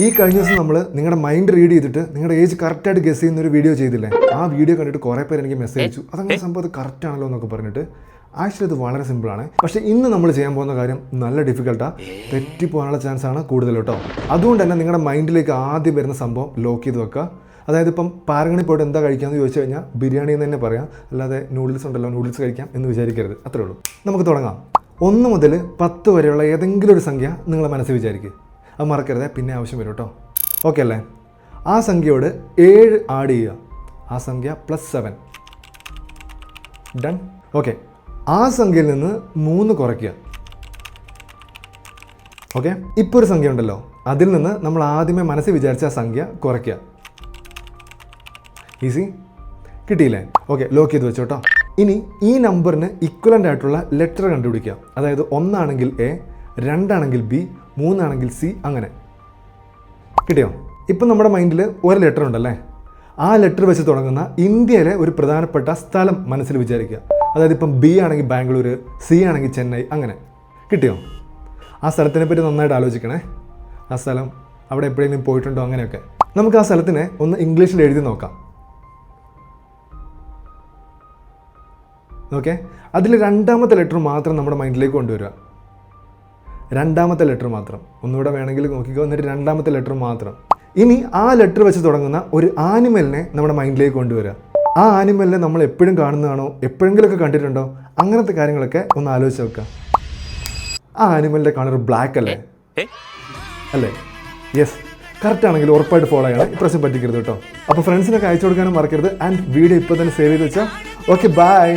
ഈ കഴിഞ്ഞ ദിവസം നമ്മൾ നിങ്ങളുടെ മൈൻഡ് റീഡ് ചെയ്തിട്ട് നിങ്ങളുടെ ഏജ് കറക്റ്റായിട്ട് ഗസ് ചെയ്യുന്ന ഒരു വീഡിയോ ചെയ്തില്ലേ? ആ വീഡിയോ കണ്ടിട്ട് കുറേ പേര് എനിക്ക് മെസ്സേജ് അയച്ചു, അതങ്ങനെ സംഭവം അത് കറക്റ്റ് ആണല്ലോ എന്നൊക്കെ പറഞ്ഞിട്ട്. ആക്ച്വലി ഇത് വളരെ സിമ്പിളാണ്. പക്ഷേ ഇന്ന് നമ്മൾ ചെയ്യാൻ പോകുന്ന കാര്യം നല്ല ഡിഫിക്കൽട്ടാണ്, തെറ്റിപ്പോകാനുള്ള ചാൻസ് ആണ് കൂടുതൽ കേട്ടോ. അതുകൊണ്ട് തന്നെ നിങ്ങളുടെ മൈൻഡിലേക്ക് ആദ്യം വരുന്ന സംഭവം ലോക്ക് ചെയ്ത് വെക്കുക. അതായത് ഇപ്പം പാരഗണി പോയിട്ട് എന്താ കഴിക്കാമെന്ന് ചോദിച്ചു കഴിഞ്ഞാൽ ബിരിയാണി എന്ന് തന്നെ പറയാം, അല്ലാതെ നൂഡിൽസ് ഉണ്ടല്ലോ നൂഡിൽസ് കഴിക്കാം എന്ന് വിചാരിക്കരുത്. അത്രേ ഉള്ളൂ. നമുക്ക് തുടങ്ങാം. 1 മുതൽ 10 വരെയുള്ള ഏതെങ്കിലും ഒരു സംഖ്യ നിങ്ങളെ മനസ്സിൽ വിചാരിക്കുക. അത് മറക്കരുത്, പിന്നെ ആവശ്യം വരും കേട്ടോ. ഓക്കെ അല്ലേ? ആ സംഖ്യയോട് 7 ആഡ് ചെയ്യുക. ആ സംഖ്യ +7. ഡൺ. ഓക്കെ, ആ സംഖ്യയിൽ നിന്ന് 3 കുറയ്ക്കുക. ഓക്കെ, ഇപ്പോൾ ഒരു സംഖ്യ ഉണ്ടല്ലോ, അതിൽ നിന്ന് നമ്മൾ ആദ്യമേ മനസ്സിൽ വിചാരിച്ച ആ സംഖ്യ കുറയ്ക്കുക. ഈസി കിട്ടിയില്ലേ? ഓക്കെ, ലോക്ക് ചെയ്ത് വെച്ചോട്ടോ. ഇനി ഈ നമ്പറിന് ഇക്വലൻ്റ് ആയിട്ടുള്ള ലെറ്റർ കണ്ടുപിടിക്കുക. അതായത് 1 ആണെങ്കിൽ A, 2 ആണെങ്കിൽ B, 3 ആണെങ്കിൽ C, അങ്ങനെ. കിട്ടിയോ? ഇപ്പം നമ്മുടെ മൈൻഡിൽ ഒരു ലെറ്റർ ഉണ്ടല്ലേ, ആ ലെറ്റർ വെച്ച് തുടങ്ങുന്ന ഇന്ത്യയിലെ ഒരു പ്രധാനപ്പെട്ട സ്ഥലം മനസ്സിൽ വിചാരിക്കുക. അതായത് ഇപ്പം B ആണെങ്കിൽ ബാംഗ്ലൂർ, C ആണെങ്കിൽ ചെന്നൈ, അങ്ങനെ. കിട്ടിയോ? ആ സ്ഥലത്തിനെ പറ്റി നന്നായിട്ട് ആലോചിക്കണേ. ആ സ്ഥലം അവിടെ എപ്പോഴെങ്കിലും പോയിട്ടുണ്ടോ, അങ്ങനെയൊക്കെ. നമുക്ക് ആ സ്ഥലത്തിനെ ഒന്ന് ഇംഗ്ലീഷിൽ എഴുതി നോക്കാം. ഓക്കെ, അതിൽ 2ാമത്തെ ലെറ്റർ മാത്രം നമ്മുടെ മൈൻഡിലേക്ക് കൊണ്ടുവരിക. 2ാമത്തെ ലെറ്റർ മാത്രം. ഒന്നുകൂടെ വേണമെങ്കിൽ നോക്കിക്കോ. എന്നിട്ട് 2ാമത്തെ ലെറ്റർ മാത്രം. ഇനി ആ ലെറ്റർ വെച്ച് തുടങ്ങുന്ന ഒരു ആനിമലിനെ നമ്മുടെ മൈൻഡിലേക്ക് കൊണ്ടുവരിക. ആ ആനിമലിനെ നമ്മൾ എപ്പോഴും കാണുന്നതാണോ, എപ്പോഴെങ്കിലുമൊക്കെ കണ്ടിട്ടുണ്ടോ, അങ്ങനത്തെ കാര്യങ്ങളൊക്കെ ഒന്ന് ആലോചിച്ച് നോക്കുക. ആ ആനിമലിൻ്റെ കളർ ബ്ലാക്ക് അല്ലേ? അല്ലേ? യെസ്, കറക്റ്റ് ആണെങ്കിൽ ഉറപ്പായിട്ട് ഫോളോ ചെയ്യണം. ഇപ്രാവശ്യം പറ്റിക്കരുത് കേട്ടോ. അപ്പോൾ ഫ്രണ്ട്സിനൊക്കെ അയച്ചു കൊടുക്കാനും മറക്കരുത്. ആൻഡ് വീഡിയോ ഇപ്പോൾ തന്നെ സേവ് ചെയ്ത് വെച്ചാൽ. Okay, by.